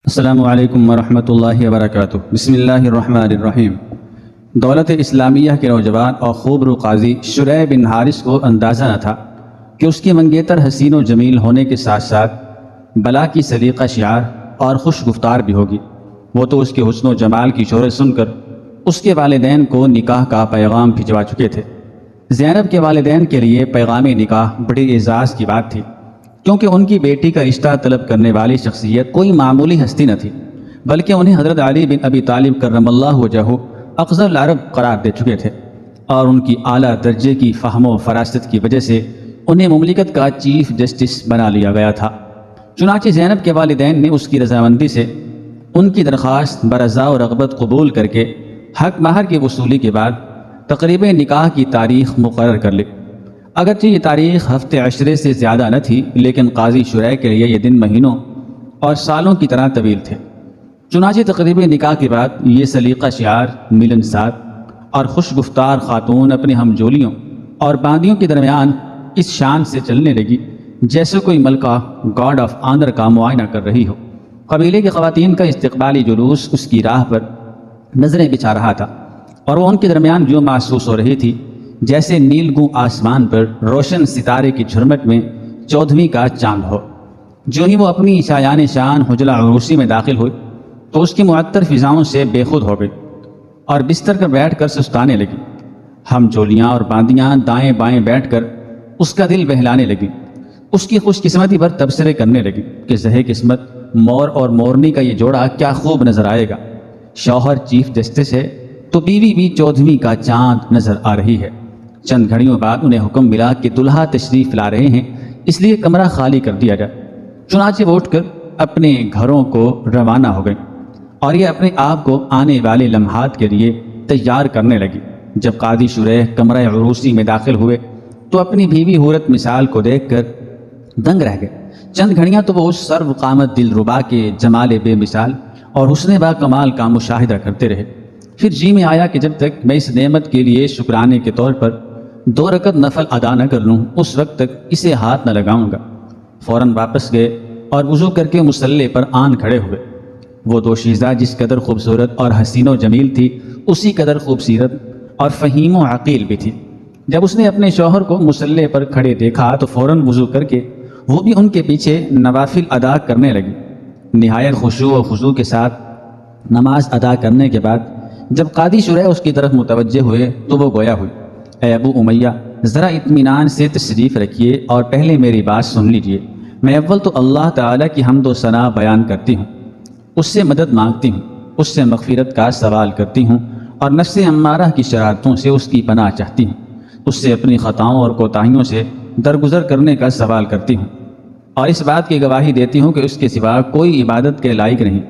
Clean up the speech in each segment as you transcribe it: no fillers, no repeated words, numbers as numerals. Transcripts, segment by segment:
السلام علیکم ورحمۃ اللہ وبرکاتہ۔ بسم اللہ الرحمن الرحیم۔ دولت اسلامیہ کے نوجوان اور خوبرو قاضی شریح بن حارث کو اندازہ نہ تھا کہ اس کی منگیتر حسین و جمیل ہونے کے ساتھ ساتھ بلا کی سلیقہ شعار اور خوش گفتار بھی ہوگی۔ وہ تو اس کے حسن و جمال کی شہرت سن کر اس کے والدین کو نکاح کا پیغام بھجوا چکے تھے۔ زینب کے والدین کے لیے پیغام نکاح بڑی اعزاز کی بات تھی، کیونکہ ان کی بیٹی کا رشتہ طلب کرنے والی شخصیت کوئی معمولی ہستی نہ تھی، بلکہ انہیں حضرت علی بن ابی طالب کرم اللہ وجہہ افضل العرب قرار دے چکے تھے، اور ان کی اعلیٰ درجے کی فہم و فراست کی وجہ سے انہیں مملکت کا چیف جسٹس بنا لیا گیا تھا۔ چنانچہ زینب کے والدین نے اس کی رضامندی سے ان کی درخواست برضا و رغبت قبول کر کے حق مہر کی وصولی کے بعد تقریب نکاح کی تاریخ مقرر کر لی۔ اگرچہ یہ تاریخ ہفتے عشرے سے زیادہ نہ تھی، لیکن قاضی شریح کے لیے یہ دن مہینوں اور سالوں کی طرح طویل تھے۔ چنانچہ تقریب نکاح کے بعد یہ سلیقہ شعار، ملنسار اور خوش گفتار خاتون اپنے ہمجولیوں اور باندیوں کے درمیان اس شان سے چلنے لگی جیسے کوئی ملکہ گارڈ آف آنر کا معائنہ کر رہی ہو۔ قبیلے کی خواتین کا استقبالی جلوس اس کی راہ پر نظریں بچھا رہا تھا، اور وہ ان کے درمیان یوں محسوس ہو رہی تھی جیسے نیلگوں آسمان پر روشن ستارے کی جھرمٹ میں 14ویں کا چاند ہو۔ جو ہی وہ اپنی شایان شان حجرہ عروسی میں داخل ہوئی تو اس کی معطر فضاؤں سے بے خود ہو گئی اور بستر پر بیٹھ کر سستانے لگی۔ ہم جولیاں اور باندیاں دائیں بائیں بیٹھ کر اس کا دل بہلانے لگی، اس کی خوش قسمتی پر تبصرے کرنے لگی کہ زہے قسمت مور اور مورنی کا یہ جوڑا کیا خوب نظر آئے گا۔ شوہر چیف جسٹس ہے تو بیوی بھی 14ویں کا چاند نظر آ رہی ہے۔ چند گھڑیوں بعد انہیں حکم ملا کہ دلہا تشریف لا رہے ہیں، اس لیے کمرہ خالی کر دیا جائے۔ چنانچہ وہ اٹھ کر اپنے گھروں کو روانہ ہو گئی، اور یہ اپنے آپ کو آنے والے لمحات کے لیے تیار کرنے لگی۔ جب قاضی شریح کمرہ عروسی میں داخل ہوئے تو اپنی بیوی حورت مثال کو دیکھ کر دنگ رہ گئے۔ چند گھڑیاں تو وہ اس سرو قامت دل ربا کے جمال بے مثال اور حسن با کمال کا مشاہدہ کرتے رہے۔ پھر جی میں آیا کہ جب تک میں اس نعمت کے لیے شکرانے کے طور پر 2 رکعت نفل ادا نہ کر لوں اس وقت تک اسے ہاتھ نہ لگاؤں گا۔ فوراً واپس گئے اور وضو کر کے مصلی پر آن کھڑے ہوئے۔ وہ دوشیزہ جس قدر خوبصورت اور حسین و جمیل تھی، اسی قدر خوبصورت اور فہیم و عقیل بھی تھی۔ جب اس نے اپنے شوہر کو مصلی پر کھڑے دیکھا تو فوراً وضو کر کے وہ بھی ان کے پیچھے نوافل ادا کرنے لگی۔ نہایت خشوع و خضوع کے ساتھ نماز ادا کرنے کے بعد جب قاضی شریح اس کی طرف متوجہ ہوئے تو وہ گویا ہوئی، اے ابو امیہ، ذرا اطمینان سے تشریف رکھیے اور پہلے میری بات سن لیجیے۔ میں اول تو اللہ تعالیٰ کی حمد و ثنا بیان کرتی ہوں، اس سے مدد مانگتی ہوں، اس سے مغفرت کا سوال کرتی ہوں، اور نفس امارہ کی شرارتوں سے اس کی پناہ چاہتی ہوں، اس سے اپنی خطاؤں اور کوتاہیوں سے درگزر کرنے کا سوال کرتی ہوں، اور اس بات کی گواہی دیتی ہوں کہ اس کے سوا کوئی عبادت کے لائق نہیں،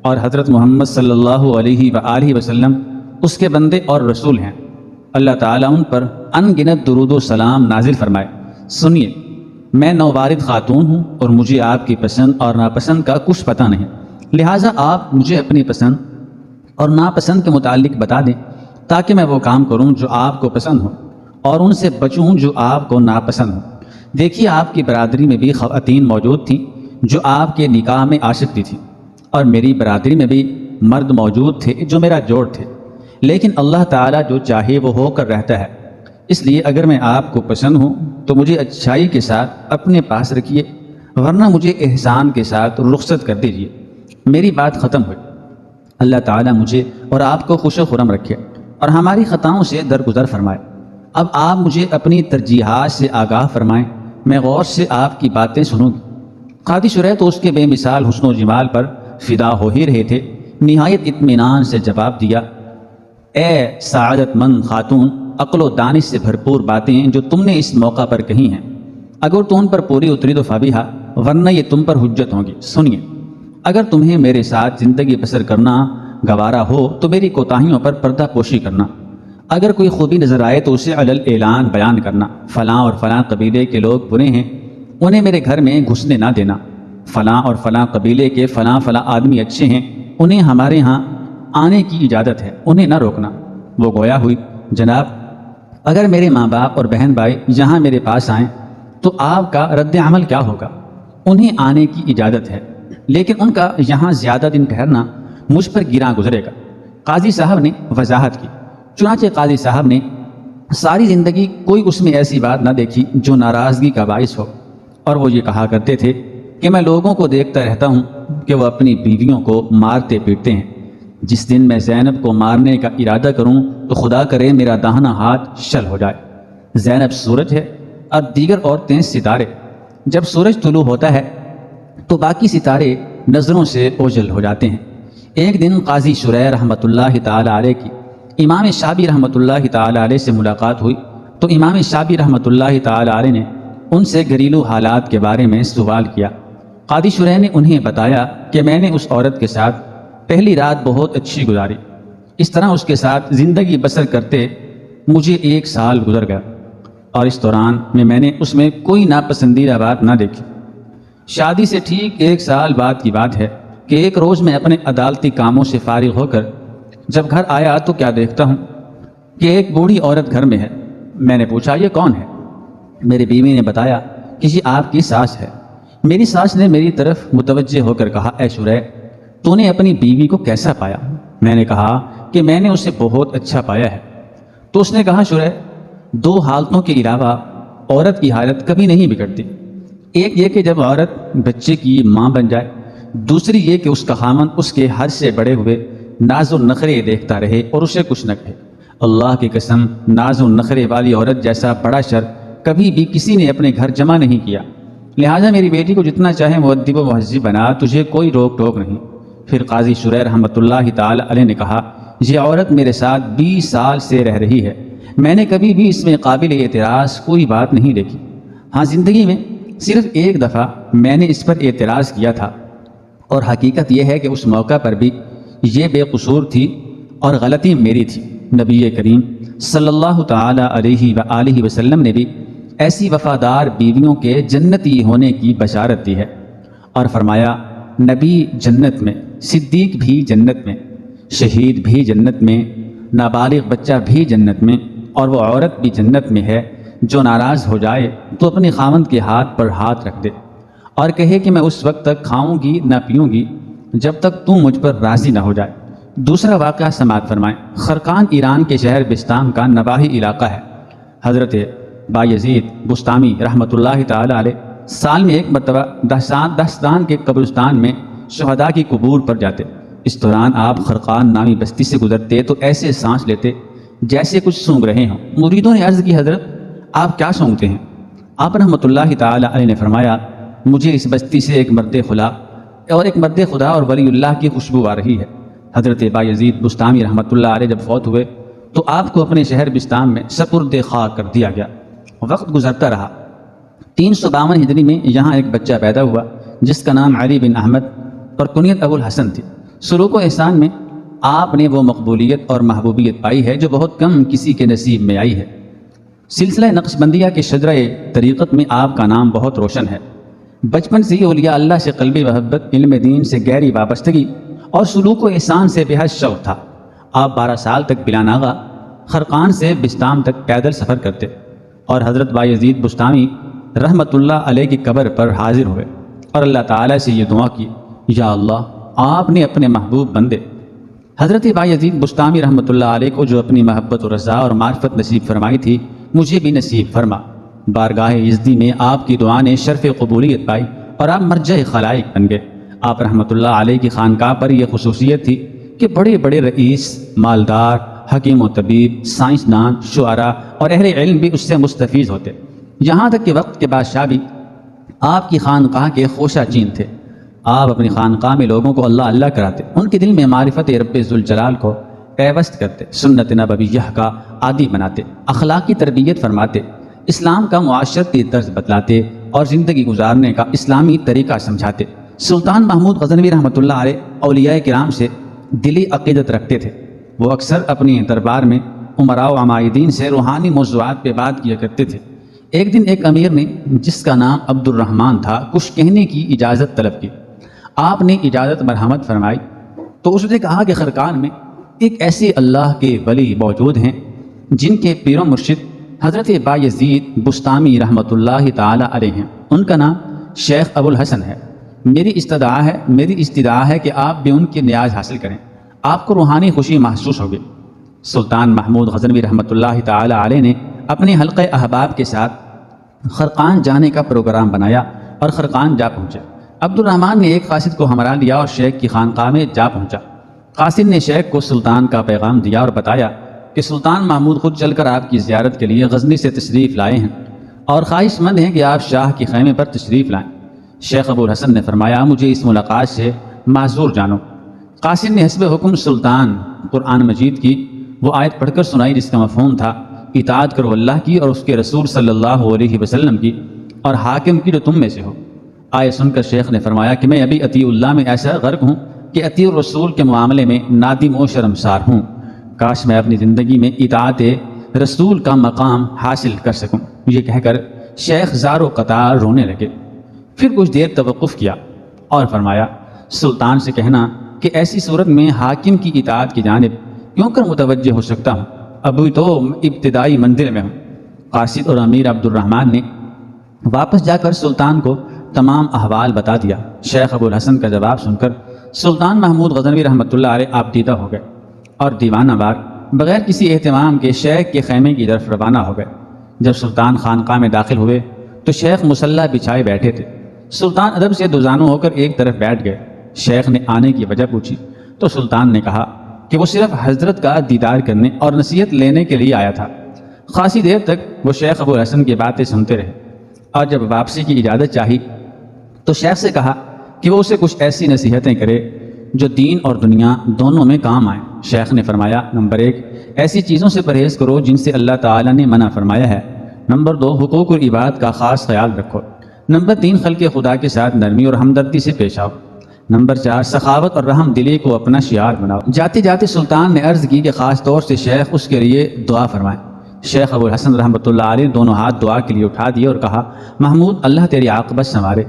اور حضرت محمد صلی اللہ علیہ وآلہ وسلم اس کے بندے اور رسول ہیں۔ اللہ تعالیٰ ان پر ان گنت درود و سلام نازل فرمائے۔ سنیے، میں نوبارد خاتون ہوں اور مجھے آپ کی پسند اور ناپسند کا کچھ پتہ نہیں، لہٰذا آپ مجھے اپنی پسند اور ناپسند کے متعلق بتا دیں تاکہ میں وہ کام کروں جو آپ کو پسند ہو اور ان سے بچوں جو آپ کو ناپسند ہو۔ دیکھیے، آپ کی برادری میں بھی خواتین موجود تھیں جو آپ کے نکاح میں عاشقی تھیں، اور میری برادری میں بھی مرد موجود تھے جو میرا جوڑ تھے، لیکن اللہ تعالیٰ جو چاہے وہ ہو کر رہتا ہے۔ اس لیے اگر میں آپ کو پسند ہوں تو مجھے اچھائی کے ساتھ اپنے پاس رکھیے، ورنہ مجھے احسان کے ساتھ رخصت کر دیجیے۔ میری بات ختم ہوئی۔ اللہ تعالیٰ مجھے اور آپ کو خوش و خرم رکھے اور ہماری خطاؤں سے درگزر فرمائے۔ اب آپ مجھے اپنی ترجیحات سے آگاہ فرمائیں، میں غور سے آپ کی باتیں سنوں گی۔ قاضی شریح تو اس کے بے مثال حسن و جمال پر فدا ہو ہی رہے تھے، نہایت اطمینان سے جواب دیا، اے سعادت مند خاتون، عقل و دانش سے بھرپور باتیں جو تم نے اس موقع پر کہی ہیں، اگر تو ان پر پوری اتری تو فابیہا، ورنہ یہ تم پر حجت ہوں گی۔ سنیے، اگر تمہیں میرے ساتھ زندگی بسر کرنا گوارا ہو تو میری کوتاہیوں پر پردہ پوشی کرنا، اگر کوئی خوبی نظر آئے تو اسے علل اعلان بیان کرنا، فلاں اور فلاں قبیلے کے لوگ برے ہیں، انہیں میرے گھر میں گھسنے نہ دینا، فلاں اور فلاں قبیلے کے فلاں فلاں آدمی اچھے ہیں، انہیں ہمارے ہاں آنے کی اجازت ہے، انہیں نہ روکنا۔ وہ گویا ہوئی، جناب، اگر میرے ماں باپ اور بہن بھائی یہاں میرے پاس آئیں تو آپ کا رد عمل کیا ہوگا؟ انہیں آنے کی اجازت ہے، لیکن ان کا یہاں زیادہ دن ٹھہرنا مجھ پر گراں گزرے گا۔ قاضی صاحب نے وضاحت کی۔ چنانچہ قاضی صاحب نے ساری زندگی کوئی اس میں ایسی بات نہ دیکھی جو ناراضگی کا باعث ہو، اور وہ یہ کہا کرتے تھے کہ میں لوگوں کو دیکھتا رہتا ہوں کہ وہ اپنی بیویوں کو مارتے پیٹتے ہیں۔ جس دن میں زینب کو مارنے کا ارادہ کروں تو خدا کرے میرا داہنا ہاتھ شل ہو جائے۔ زینب سورج ہے اور دیگر عورتیں ستارے۔ جب سورج طلوع ہوتا ہے تو باقی ستارے نظروں سے اوجھل ہو جاتے ہیں۔ ایک دن قاضی شریح رحمۃ اللہ تعالیٰ علیہ کی امام شافعی رحمۃ اللہ تعالیٰ علیہ سے ملاقات ہوئی تو امام شافعی رحمۃ اللہ تعالیٰ علیہ نے ان سے گھریلو حالات کے بارے میں سوال کیا۔ قاضی شریح نے انہیں بتایا کہ میں نے اس عورت کے ساتھ پہلی رات بہت اچھی گزاری، اس طرح اس کے ساتھ زندگی بسر کرتے مجھے 1 سال گزر گیا، اور اس دوران میں نے اس میں کوئی ناپسندیدہ بات نہ دیکھی۔ شادی سے ٹھیک 1 سال بعد کی بات ہے کہ ایک روز میں اپنے عدالتی کاموں سے فارغ ہو کر جب گھر آیا تو کیا دیکھتا ہوں کہ ایک بوڑھی عورت گھر میں ہے۔ میں نے پوچھا یہ کون ہے؟ میری بیوی نے بتایا کہ یہ آپ کی ساس ہے۔ میری ساس نے میری طرف متوجہ ہو کر کہا، اے شریح تو نے اپنی بیوی کو کیسا پایا؟ میں نے کہا کہ میں نے اسے بہت اچھا پایا ہے۔ تو اس نے کہا، شریح 2 حالتوں کے علاوہ عورت کی حالت کبھی نہیں بگڑتی، ایک یہ کہ جب عورت بچے کی ماں بن جائے، دوسری یہ کہ اس کا خامند اس کے حد سے بڑے ہوئے ناز و نخرے دیکھتا رہے اور اسے کچھ نہ کہے۔ اللہ کی قسم، ناز و نخرے والی عورت جیسا بڑا شر کبھی بھی کسی نے اپنے گھر جمع نہیں کیا، لہٰذا میری بیٹی کو جتنا چاہے مؤدب و مہذب بنا، تجھے کوئی روک ٹوک نہیں۔ پھر قاضی شریح رحمۃ اللہ تعالی علیہ نے کہا، یہ عورت میرے ساتھ 20 سال سے رہ رہی ہے، میں نے کبھی بھی اس میں قابل اعتراض کوئی بات نہیں دیکھی۔ ہاں زندگی میں صرف 1 دفعہ میں نے اس پر اعتراض کیا تھا، اور حقیقت یہ ہے کہ اس موقع پر بھی یہ بے قصور تھی اور غلطی میری تھی۔ نبی کریم صلی اللہ تعالی علیہ وآلہ وسلم نے بھی ایسی وفادار بیویوں کے جنتی ہونے کی بشارت دی ہے، اور فرمایا نبی جنت میں، صدیق بھی جنت میں، شہید بھی جنت میں، نابالغ بچہ بھی جنت میں، اور وہ عورت بھی جنت میں ہے جو ناراض ہو جائے تو اپنے خاوند کے ہاتھ پر ہاتھ رکھ دے اور کہے کہ میں اس وقت تک کھاؤں گی نہ پیوں گی جب تک تم مجھ پر راضی نہ ہو جائے۔ دوسرا واقعہ سماعت فرمائیں۔ خرقان ایران کے شہر بستام کا نواحی علاقہ ہے۔ حضرت بایزید بستامی رحمۃ اللہ تعالی علیہ سال میں 1 مرتبہ دہستان کے قبرستان میں شہداء کی قبور پر جاتے۔ اس دوران آپ خرقان نامی بستی سے گزرتے تو ایسے سانس لیتے جیسے کچھ سونگھ رہے ہوں۔ مریدوں نے عرض کی، حضرت آپ کیا سونگتے ہیں؟ آپ رحمۃ اللہ تعالی علیہ نے فرمایا، مجھے اس بستی سے ایک مرد خدا اور ولی اللہ کی خوشبو آ رہی ہے۔ حضرت بایزید بستامی رحمۃ اللہ علیہ جب فوت ہوئے تو آپ کو اپنے شہر بستام میں سپرد خاک کر دیا گیا۔ وقت گزرتا رہا۔ 352 ہجری میں یہاں ایک بچہ پیدا ہوا جس کا نام علی بن احمد اور کنیت ابو الحسن تھی۔ سلوک و احسان میں آپ نے وہ مقبولیت اور محبوبیت پائی ہے جو بہت کم کسی کے نصیب میں آئی ہے۔ سلسلہ نقش بندیہ کے شجرہ طریقت میں آپ کا نام بہت روشن ہے۔ بچپن سے ہی اولیاء اللہ سے قلبی محبت، علم دین سے گہری وابستگی اور سلوک و احسان سے بے حد شوق تھا۔ آپ 12 سال تک بلا ناغہ خرقان سے بستام تک پیدل سفر کرتے اور حضرت بایزید بستامی رحمۃ اللہ علیہ کی قبر پر حاضر ہوئے اور اللہ تعالیٰ سے یہ دعا کی، یا اللہ آپ نے اپنے محبوب بندے حضرت بایزید بستامی رحمۃ اللہ علیہ کو جو اپنی محبت و رضا اور معرفت نصیب فرمائی تھی، مجھے بھی نصیب فرما۔ بارگاہ یزدی میں آپ کی دعا نے شرف قبولیت پائی اور آپ مرجع خلائق بن گئے۔ آپ رحمۃ اللہ علیہ کی خانقاہ پر یہ خصوصیت تھی کہ بڑے بڑے رئیس، مالدار، حکیم و طبیب، سائنسدان، شعراء اور اہل علم بھی اس سے مستفیض ہوتے، یہاں تک کہ وقت کے بادشاہ بھی آپ کی خانقاہ کے خوشہ چین تھے۔ آپ اپنی خانقاہ میں لوگوں کو اللہ اللہ کراتے، ان کے دل میں معرفت رب ذوالجلال کو پیوست کرتے، سنت نبویہ کا عادی بناتے، اخلاقی تربیت فرماتے، اسلام کا معاشرتی طرز بتلاتے اور زندگی گزارنے کا اسلامی طریقہ سمجھاتے۔ سلطان محمود غزنوی رحمۃ اللہ علیہ اولیاء کرام سے دلی عقیدت رکھتے تھے۔ وہ اکثر اپنی دربار میں امراء و عمائدین سے روحانی موضوعات پہ بات کیا کرتے تھے۔ ایک دن ایک امیر نے، جس کا نام عبد الرحمن تھا، کچھ کہنے کی اجازت طلب کی۔ آپ نے اجازت مرحمت فرمائی تو اس نے کہا کہ خرقان میں ایک ایسے اللہ کے ولی موجود ہیں جن کے پیر و مرشد حضرت بایزید بستامی رحمۃ اللہ تعالی علیہ ہیں۔ ان کا نام شیخ ابو الحسن ہے۔ میری استدعا ہے کہ آپ بھی ان کی نیاز حاصل کریں، آپ کو روحانی خوشی محسوس ہوگی۔ سلطان محمود غزنوی رحمۃ اللہ تعالی علیہ نے اپنے حلقہ احباب کے ساتھ خرقان جانے کا پروگرام بنایا اور خرقان جا پہنچے۔ عبد الرحمن نے ایک قاصد کو ہمراہ لیا اور شیخ کی خانقاہ میں جا پہنچا۔ قاصد نے شیخ کو سلطان کا پیغام دیا اور بتایا کہ سلطان محمود خود چل کر آپ کی زیارت کے لیے غزنی سے تشریف لائے ہیں اور خواہش مند ہیں کہ آپ شاہ کے خیمے پر تشریف لائیں۔ شیخ ابو الحسن نے فرمایا مجھے اس ملاقات سے معذور جانو۔ قاصد نے حسب حکم سلطان قرآن مجید کی وہ آیت پڑھ کر سنائی جس کا مفہوم تھا اطاعت کرو اللہ کی اور اس کے رسول صلی اللہ علیہ وسلم کی اور حاکم کی جو تم میں سے ہو۔ آیت سن کر شیخ نے فرمایا کہ میں ابھی اطیع اللہ میں ایسا غرق ہوں کہ اطیع الرسول کے معاملے میں نادم و شرمسار ہوں، کاش میں اپنی زندگی میں اطاعت رسول کا مقام حاصل کر سکوں۔ یہ کہہ کر شیخ زار و قطار رونے لگے۔ پھر کچھ دیر توقف کیا اور فرمایا سلطان سے کہنا کہ ایسی صورت میں حاکم کی اطاعت کی جانب کیوں کر متوجہ ہو سکتا ہوں، ابھی تو ابتدائی منزل میں ہوں۔ قاصد اور امیر عبد الرحمن نے واپس جا کر سلطان کو تمام احوال بتا دیا۔ شیخ ابو الحسن کا جواب سن کر سلطان محمود غزنوی رحمۃ اللہ علیہ آپ دیدہ ہو گئے اور دیوانہ وار بغیر کسی اہتمام کے شیخ کے خیمے کی طرف روانہ ہو گئے۔ جب سلطان خانقاہ میں داخل ہوئے تو شیخ مصلی بچھائے بیٹھے تھے۔ سلطان ادب سے دوزانو ہو کر ایک طرف بیٹھ گئے۔ شیخ نے آنے کی وجہ پوچھی تو سلطان نے کہا کہ وہ صرف حضرت کا دیدار کرنے اور نصیحت لینے کے لیے آیا تھا۔ خاصی دیر تک وہ شیخ ابو الحسن کی باتیں سنتے رہے اور جب واپسی کی اجازت چاہی تو شیخ سے کہا کہ وہ اسے کچھ ایسی نصیحتیں کرے جو دین اور دنیا دونوں میں کام آئیں۔ شیخ نے فرمایا نمبر 1 ایسی چیزوں سے پرہیز کرو جن سے اللہ تعالیٰ نے منع فرمایا ہے۔ نمبر 2 حقوق اور عبادت کا خاص خیال رکھو۔ نمبر 3 خلق خدا کے ساتھ نرمی اور ہمدردی سے پیش آؤ۔ نمبر 4 سخاوت اور رحم دلی کو اپنا شعار بناؤ۔ جاتے جاتے سلطان نے عرض کی کہ خاص طور سے شیخ اس کے لیے دعا فرمائیں۔ شیخ ابو الحسن رحمۃ اللہ علیہ دونوں ہاتھ دعا کے لیے اٹھا دیے اور کہا محمود اللہ تیری عاقبت سنوارے۔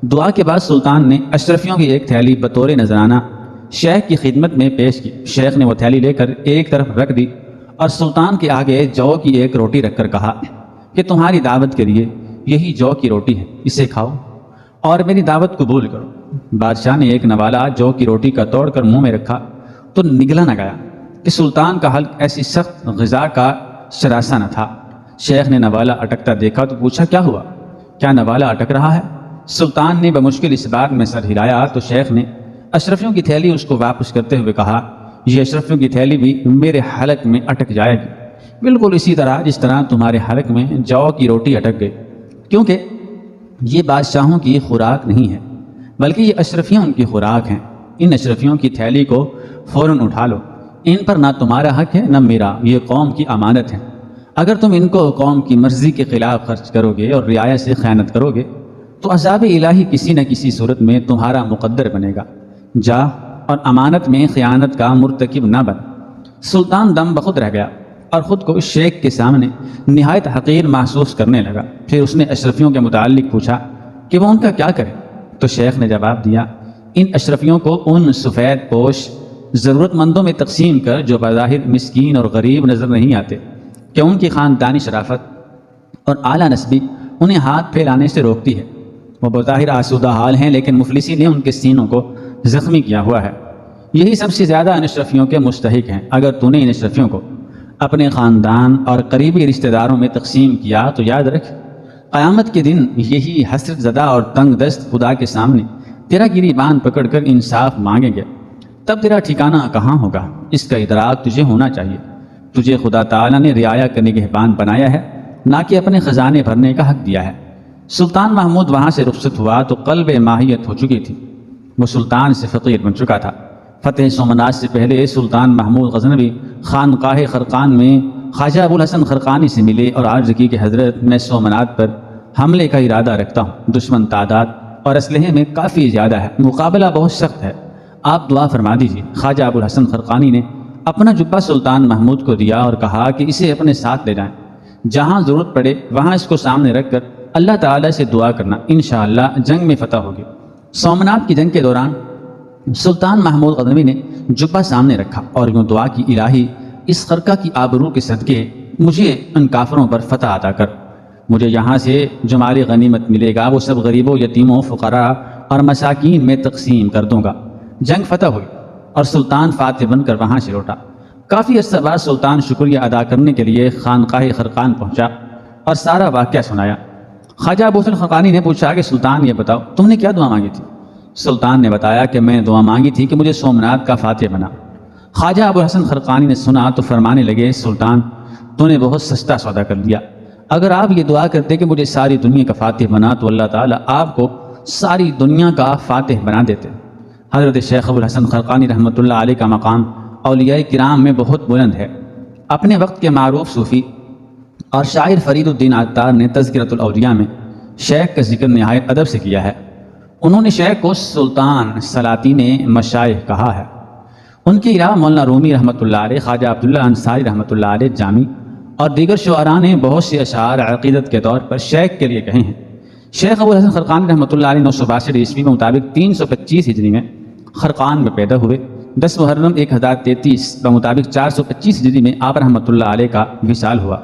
دعا کے بعد سلطان نے اشرفیوں کی ایک تھیلی بطور نذرانہ شیخ کی خدمت میں پیش کی۔ شیخ نے وہ تھیلی لے کر ایک طرف رکھ دی اور سلطان کے آگے جو کی ایک روٹی رکھ کر کہا کہ تمہاری دعوت کے لیے یہی جو کی روٹی ہے، اسے کھاؤ اور میری دعوت قبول کرو۔ بادشاہ نے ایک نوالہ جو کی روٹی کا توڑ کر منہ میں رکھا تو نگلا نہ گیا کہ سلطان کا حلق ایسی سخت غذا کا شراسہ نہ تھا۔ شیخ نے نوالہ اٹکتا دیکھا تو پوچھا کیا ہوا، کیا نوالہ اٹک رہا ہے؟ سلطان نے بمشکل اس بات میں سر ہلایا تو شیخ نے اشرفیوں کی تھیلی اس کو واپس کرتے ہوئے کہا یہ اشرفیوں کی تھیلی بھی میرے حلق میں اٹک جائے گی، بالکل اسی طرح جس طرح تمہارے حلق میں جو کی روٹی اٹک گئی، کیونکہ یہ بادشاہوں کی خوراک نہیں ہے بلکہ یہ اشرفیوں کی خوراک ہیں۔ ان اشرفیوں کی تھیلی کو فوراً اٹھا لو، ان پر نہ تمہارا حق ہے نہ میرا، یہ قوم کی امانت ہے۔ اگر تم ان کو قوم کی مرضی کے خلاف خرچ کرو گے اور رعایا سے خیانت کرو گے تو عذاب الہی کسی نہ کسی صورت میں تمہارا مقدر بنے گا۔ جا اور امانت میں خیانت کا مرتکب نہ بن۔ سلطان دم بخود رہ گیا اور خود کو شیخ کے سامنے نہایت حقیر محسوس کرنے لگا۔ پھر اس نے اشرفیوں کے متعلق پوچھا کہ وہ ان کا کیا کرے تو شیخ نے جواب دیا ان اشرفیوں کو ان سفید پوش ضرورت مندوں میں تقسیم کر جو بظاہر مسکین اور غریب نظر نہیں آتے کہ ان کی خاندانی شرافت اور اعلیٰ نسبی انہیں ہاتھ پھیلانے سے روکتی ہے۔ وہ بظاہر آسودہ حال ہیں لیکن مفلسی نے ان کے سینوں کو زخمی کیا ہوا ہے۔ یہی سب سے زیادہ ان اشرفیوں کے مستحق ہیں۔ اگر تو نے ان اشرفیوں کو اپنے خاندان اور قریبی رشتہ داروں میں تقسیم کیا تو یاد رکھ قیامت کے دن یہی حسرت زدہ اور تنگ دست خدا کے سامنے تیرا گریبان پکڑ کر انصاف مانگیں گے، تب تیرا ٹھکانہ کہاں ہوگا؟ اس کا ادراک تجھے ہونا چاہیے۔ تجھے خدا تعالیٰ نے رعایا کا نگہبان بنایا ہے، نہ کہ اپنے خزانے بھرنے کا حق دیا ہے۔ سلطان محمود وہاں سے رخصت ہوا تو قلب ماہیت ہو چکی تھی، وہ سلطان سے فقیر بن چکا تھا۔ فتح سومنات سے پہلے سلطان محمود غزنوی خانقاہ خرقان میں خواجہ ابو الحسن خرقانی سے ملے اور عرض کی کہ حضرت میں سومنات پر حملے کا ارادہ رکھتا ہوں، دشمن تعداد اور اسلحے میں کافی زیادہ ہے، مقابلہ بہت سخت ہے، آپ دعا فرما دیجیے۔ خواجہ ابو الحسن خرقانی نے اپنا جبہ سلطان محمود کو دیا اور کہا کہ اسے اپنے ساتھ لے جائیں، جہاں ضرورت پڑے وہاں اس کو سامنے رکھ کر اللہ تعالیٰ سے دعا کرنا، انشاءاللہ جنگ میں فتح ہوگی۔ سومنات کی جنگ کے دوران سلطان محمود غزنوی نے جبہ سامنے رکھا اور یوں دعا کی الہی اس خرقہ کی آبرو کے صدقے مجھے ان کافروں پر فتح عطا کر، مجھے یہاں سے جو مال غنیمت ملے گا وہ سب غریبوں، یتیموں، فقراء اور مساکین میں تقسیم کر دوں گا۔ جنگ فتح ہوئی اور سلطان فاتح بن کر وہاں سے لوٹا۔ کافی عرصہ بعد سلطان شکریہ ادا کرنے کے لیے خانقاہ خرقان پہنچا اور سارا واقعہ سنایا۔ خواجہ ابو الحسن خرقانی نے پوچھا کہ سلطان یہ بتاؤ تم نے کیا دعا مانگی تھی؟ سلطان نے بتایا کہ میں نے دعا مانگی تھی کہ مجھے سومنات کا فاتح بنا۔ خواجہ ابو الحسن خرقانی نے سنا تو فرمانے لگے سلطان تو نے بہت سستا سودا کر لیا، اگر آپ یہ دعا کرتے کہ مجھے ساری دنیا کا فاتح بنا تو اللہ تعالیٰ آپ کو ساری دنیا کا فاتح بنا دیتے۔ حضرت شیخ ابو الحسن خرقانی رحمۃ اللہ علیہ کا مقام اولیاء کرام میں بہت بلند ہے۔ اپنے وقت کے معروف صوفی اور شاعر فرید الدین عطار نے تذکرۃ الاولیاء میں شیخ کا ذکر نہایت ادب سے کیا ہے۔ انہوں نے شیخ کو سلطان سلاطین مشائخ کہا ہے۔ ان کے علاوہ مولانا رومی رحمۃ اللہ علیہ، خواجہ عبداللہ انصاری رحمۃ اللہ علیہ جامی اور دیگر شعراء نے بہت سے اشعار عقیدت کے طور پر شیخ کے لیے کہے ہیں۔ شیخ ابو الحسن خرقانی رحمۃ اللہ علیہ 962 عیسوی کے مطابق 325 ہجری میں خرقان میں پیدا ہوئے۔ 10 محرم 1033 کے مطابق 425 ہجری میں آپ رحمۃ اللہ علیہ کا وصال ہوا۔